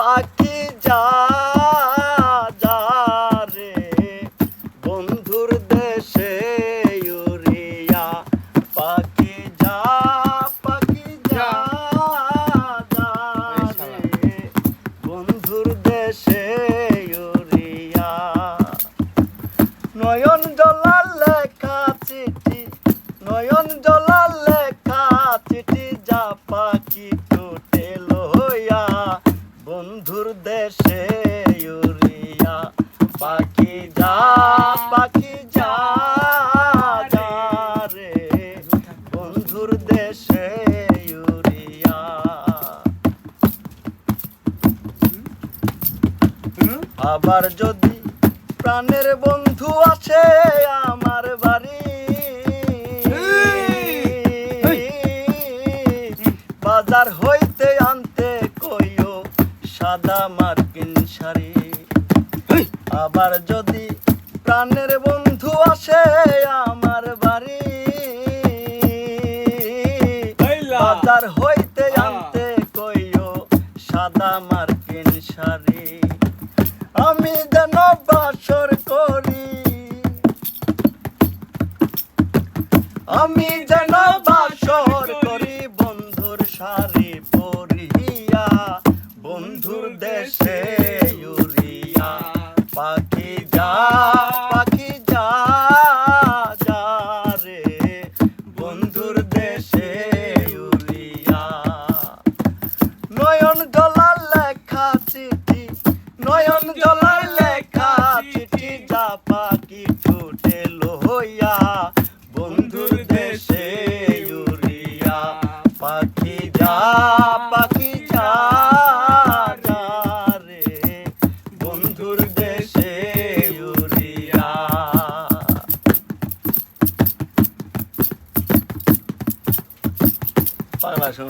পাখি যা যা রে বন্ধুর দেশে ইউরিয়া পাখি যা যা রে বন্ধুর দেশে ইউরিয়া নয়ন জলার লেখা চিঠি নয়ন জলার লেখা চিঠি যা পাখি টুটে লইয়া বন্ধুর দেশে ইউরিয়া পাখি যা যা রে বন্ধুর দেশে ইউরিয়া আবার যদি প্রাণের বন্ধু আছে আমার বাড়ি বাজার হইতে আনতে কইও সাদা মার্কিন শাড়ি আবার যদি প্রাণের বন্ধু আসে আমার বাড়ি বাজার হইতে আনতে কইও সাদা মার্কিন শাড়ি আমি যেন বাসর করি আমি যেন বাসর করি বন্ধুর শাড়ি পরিয়া বন্ধুর দেশে ইউরিয়া পাখি যা যা রে বন্ধুর দেশে ইউরিয়া নয়ন জলার লেখা চিঠি নয়ন জলার লেখা চিঠি যা পাখি টুটে লইয়া বন্ধুর দেশে ইউরিয়া পাখি যা রে বন্ধুর দেশে ইউরিয়া পাগলা শুন